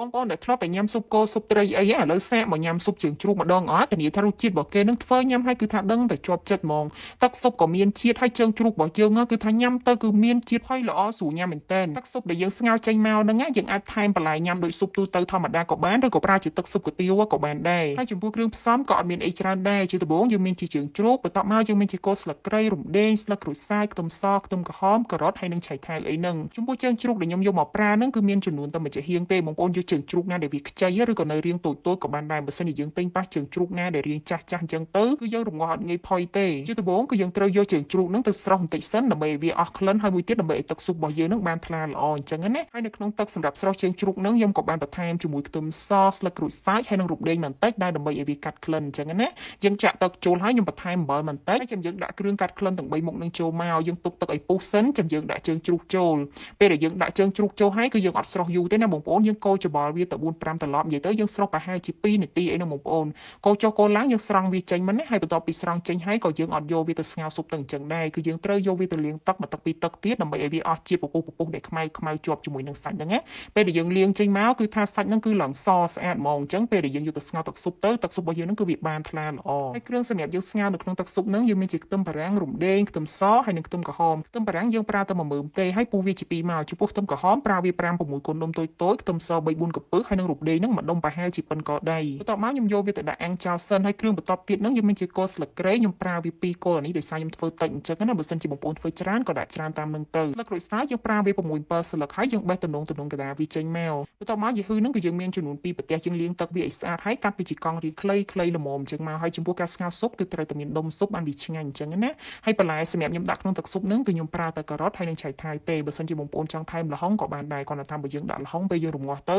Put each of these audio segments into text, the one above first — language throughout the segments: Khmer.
បងប្អូនដែលធ្លាប់តែញ៉ាំស៊ុបគោស៊ុបត្រីអីឥឡូវសាកមកញ៉ាំស៊ុបជើងជ្រូកម្ដងអត់ធានាថារសជាតិរបស់គេនឹងធ្វើញ៉ាំហើយគឺថាដឹងតែជាប់ចិត្តហ្មងទឹកស៊ុបក៏មានជាតិហើយជើងជ្រូករបស់យើងគឺថាញ៉ាំទៅគឺមានជាតិផុយល្អស្រួលញ៉ាំមែនទែនទឹកស៊ុបដែលយើងស្ងោរចេញមកហ្នឹងយើងអាចថែមបន្លែញ៉ាំដូចស៊ុបទូទៅធម្មតាក៏បានឬក៏ប្រើជាទឹកស៊ុបគុយទាវក៏បានដែរហើយចំពោះគ្រឿងផ្សំក៏អត់មានអីច្រើនដែរជាដំបូងយើងមានជាជើងជ្រូកបន្ទាប់មកយើងមានជាគល់ស្លឹកគ្រៃរំដេងស្លឹកក្រូចសើចខ្ទឹមសខ្ទឹមក្រហមការ៉ុតហើយនិងឆៃថាវអីហ្នឹងចំពោះជើងជ្រូកដែលខ្ញុំយកមកប្រើហ្នឹងគឺមានចំនួនតែមួយចាហៀងទេបងប្អូនយកជើងជ្រូកណាដែលវាខ្ចីឬក៏នៅរាងតូចៗក៏បានដែរបើសិនជាយើងទិញប៉ះជើងជ្រូកណាដែលរាងចាស់អញ្ចឹងទៅគឺយើងរងាស់អត់ងាយផុយទេជាដំបូងគឺយើងត្រូវយកជើងជ្រូកហ្នឹងទៅស្រុះបន្តិចសិនដើម្បីឲ្យវាអស់ក្លិនហើយមួយទៀតដើម្បីឲ្យទឹកស៊ុបរបស់យើងហ្នឹងបានថ្លាល្អអញ្ចឹងណាហើយនៅក្នុងទឹកសម្រាប់ស្រុះជើងជ្រូកហ្នឹងខ្ញុំក៏បានបន្ថែមជាមួយខ្ទឹមសស្លឹកក្រូចសើចហើយនិងរំដេងបន្តិចដែរដើម្បីឲ្យវាកាត់ក្លិនអញ្ចឹងណាយើងចាក់ទឹកចូលហើយខ្ញុំបន្ថែមអំបិលបន្តិចហើយចាំយើងដាក់គ្រឿងកាត់ក្លិនទាំង3មុខនឹងចូលមកយើងទុកទឹកឲ្យពុះសិនចាំយើងដាក់ជើងជ្រូកចូលពេលដែលយើងដាក់ជើងជ្រូកចូលហើយគឺយើងអត់ស្រុះយូរទេណាបងប្អូនយើងកូរច្បល់វាទៅ4-5ត្រឡប់និយាយទៅយើងស្រុះប្រហែលជា2នាទីអីហ្នឹងបងប្អូនកូរចុះកូរឡើងយើងស្រង់វាចេញមកណាហើយបន្ទាប់ពីស្រង់ចេញហើយក៏យើងអត់យកវាទៅស្ងោរស៊ុបទៅអញ្ចឹងដែរគឺយើងត្រូវយកវាទៅលាងទឹកបន្ទាប់ពីទឹកទៀតដើម្បីឲ្យវាអស់ជាតិពពុះដែលខ្មៅជាប់ជាមួយនឹងសាច់ហ្នឹងណាពេលដែលយើងលាងចេញមកគឺថាសាច់ហ្នឹងគឺឡើងសស្អាតហ្មងអញ្ចឹងពេលដែលយើងយកទៅស្ងោរទឹកស៊ុបទៅទឹកស៊ុបរបស់យើងហ្នឹងគឺវាបានថ្លាល្អហើយគ្រឿងសម្រាប់យើងស្ងោរនៅក្នុងទឹកស៊ុបហ្នឹងយើងមានជាខ្ទឹមបារាំងរំដេងខ្ទឹមសហើយនិងខ្ទឹមក្រហមខ្ទឹមបារាំងយើងប្រើតែ1មើមទេហើយពុះវាជា2មកចំពោះខ្ទឹមក្រហមប្រើវា5-6កូនដុំតូចៗខ្ទឹមស3-4កំពឹសហើយនិងរំដេងហ្នឹង1ដុំប្រហែលជាប៉ុនកដៃបន្ទាប់មកខ្ញុំយកវាទៅដាក់អាំងចោលសិនហើយគ្រឿងបន្ទាប់ទៀតហ្នឹងយើងមានជាគល់ស្លឹកគ្រៃខ្ញុំប្រើវា2គល់នេះដោយសារខ្ញុំធ្វើតិចអញ្ចឹងណាបើសិនជាបងប្អូនធ្វើច្រើនក៏ដាក់ច្រើនតាមនឹងទៅស្លឹកក្រូចសើចយើងប្រើវា6-7ស្លឹកហើយយើងបេះទំនងកដាវាចេញមកបន្ទាប់មកយីហឺហ្នឹងគឺយើងមានចំនួន2ប្រទេសយើងលាងទឹកវាឲ្យស្អាតហើយកាត់វាជាកង់រាងខ្លីល្មមអញ្ចឹងមកហើយចំពោះការស្ងោរស៊ុបគឺត្រូវតែមានដុំស៊ុបបានវាឆ្ងាញ់អញ្ចឹងណាហើយបន្លែសម្រាប់ខ្ញុំដាក់ក្នុងទឹកស៊ុបហ្នឹងគឺខ្ញុំប្រើតែការ៉ុតហើយនិងឆៃថាវទេបើសិនជាបងប្អូនចង់ថែមល្ហុងក៏បានដែរគ្រាន់តែថាបើយើងដាក់ល្ហុងពេលយើងរងាស់ទៅ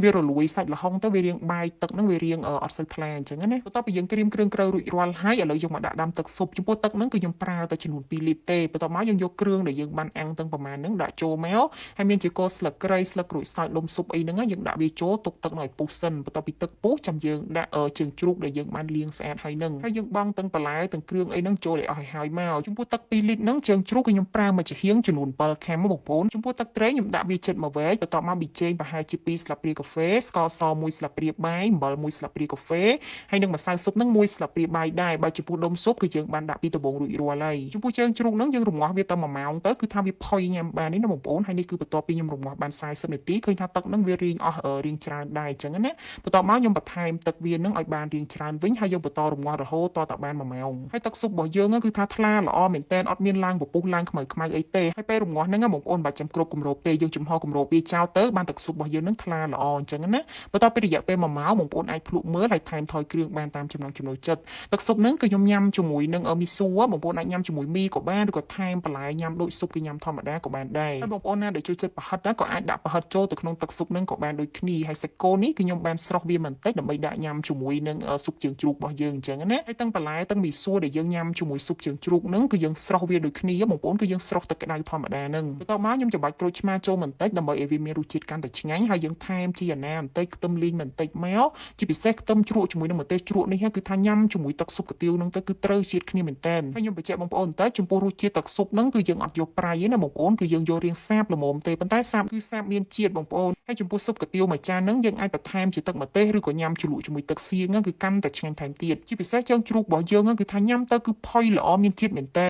វារលួយសាច់ល្ហុងទៅវារាងបាយទឹកហ្នឹងវារាងអត់សូវថ្លាអញ្ចឹងណាបន្ទាប់ពីយើងត្រៀមគ្រឿងក្រៅរួចរាល់ហើយឥឡូវយើងមកដាក់ដាំទឹកស៊ុបចំពោះទឹកហ្នឹងគឺខ្ញុំប្រើតែចំនួន2លីត្រទេបន្ទាប់មកយើងយកគ្រឿងដែលយើងបានអាំងទាំងប្រមាណហ្នឹងដាក់ចូលមកហើយមានជាគល់ស្លឹកគ្រៃស្លឹកក្រូចសើចដុំស៊ុបអីហ្នឹងយើងដាក់វាចូលទុកទឹកឲ្យពុះសិនបន្ទាប់ពីទឹកពុះចាំយើងដាក់ជើងជ្រូកដែលយើងបានលាងស្អាតហើយហ្នឹងហើយយើងបង់ទាំងបន្លែទាំងគ្រឿងអីហ្នឹងចូលឲ្យអស់ឲ្យហើយមកចំពោះទឹក2លីត្រហ្នឹងជើងជ្រូកគឺខ្ញុំប្រើមួយចាហៀងចំនួន7ខាំបងប្អូនចំពោះទឹកត្រីខ្ញុំដាក់វាចិត្ត1វែកបន្ទាប់មកប៊ីចេងប្រហែលជា2ស្លាបព្រាកាហ្វេស្ករស1ស្លាបព្រាបាយអំបិល1ស្លាបព្រាកាហ្វេហើយនិងម្សៅស៊ុបហ្នឹង1ស្លាបព្រាបាយដែរបើចំពោះដុំស៊ុបគឺយើងបានដាក់ពីដំបូងរួចរាល់ហើយចំពោះជើងជ្រូកហ្នឹងយើងរងាស់វាទៅ1ម៉ោងទៅគឺថាវាផុយញ៉ាំបាននេះណាបងប្អូនហើយនេះគឺបន្ទាប់ពីខ្ញុំរងាស់បាន40នាទីឃើញថាទឹកហ្នឹងវារីងអស់រីងច្រើនដែរអញ្ចឹងណាបន្ទាប់មកខ្ញុំបន្ថែមទឹកវាហ្នឹងឲ្យបានរីងច្រើនវិញហើយយើងបន្តរងាស់រហូតតបាន1ម៉ោងហើយទឹកស៊ុបរបស់យើងគឺថាថ្លាល្អមែនតើអត់មានឡើងពពុះឡើងខ្មៅអីទេហើយពេលរងាស់ហ្នឹងបងប្អូនបាច់ចាំគ្រប់គម្របទេយើងចំហគម្របវាចោលទៅបានទឹកស៊ុបរបស់យើងហ្នឹងថ្លាល្អអញ្ចឹងណាបន្ទាប់ពីរយៈពេល1ម៉ោងបងប្អូនអាចភ្លក់មើលហើយថែមថយគ្រឿងបានតាមចំណង់ចំណូលចិត្តទឹកស៊ុបហ្នឹងគឺខ្ញុំញ៉ាំជាមួយនឹងមីស៊ូបងប្អូនអាចញ៉ាំជាមួយមីក៏បានឬក៏ថែមបន្លែញ៉ាំដូចស៊ុបគឺញ៉ាំធម្មតាក៏បានដែរហើយបងប្អូនណាដែលចូលចិត្តប្រហិតណាក៏អាចដាក់ប្រហិតចូលទៅក្នុងទឹកស៊ុបហ្នឹងក៏បានដូចគ្នាហើយសាច់គោនេះគឺខ្ញុំបានស្រុះវាបន្តិចដើម្បីដាក់ញ៉ាំជាមួយនឹងស៊ុបជើងជ្រូករបស់យើងអញ្ចឹងណាហើយទាំងបន្លែទាំងមីស៊ូដែលយើងញ៉ាំជាមួយស៊ុបជើងជ្រូកហ្នឹងគឺយើងស្រុះវាដូចគ្នាបងប្អូនគឺយើងស្រុះទឹកក្តៅធម្មតាហ្នឹងបន្ទាប់មកខ្ញុំច្របាច់ក្រូចឆ្មាចូលបន្តិចដើម្បីឲ្យវាមានរសជាតិកាន់តែឆ្ងាញ់ហើយយើងថែមជីអាណាបន្តិចខ្ទឹមលីងបន្តិចមកជាពិសេសខ្ទឹមជ្រក់ជាមួយនឹងម្ទេសជ្រក់នេះគឺថាញ៉ាំជាមួយទឹកស៊ុបកាទៀវហ្នឹងទៅគឺត្រូវជាតិគ្នាមែនតើហើយខ្ញុំបញ្ជាក់បងប្អូនបន្តិចចំពោះរសជាតិទឹកស៊ុបហ្នឹងគឺយើងអត់យកប្រៃទេណាបងប្អូនគឺយើងយករៀងសាបល្មមទេប៉ុន្តែសាបគឺសាបមានជាតិបងប្អូនហើយចំពោះស៊ុបកាទៀវមួយចានហ្នឹងយើងអាចបន្ថែមជាទឹកម្ទេសឬក៏ញ៉ាំជ្រលក់ជាមួយទឹកសៀងគឺកាន់តែឆ្ងាញ់ថែមទៀតជាពិសេសជើងជ្រូករបស់យើងគឺថាញ៉ាំទៅគឺផុយល្អមានជាតិមែនតើ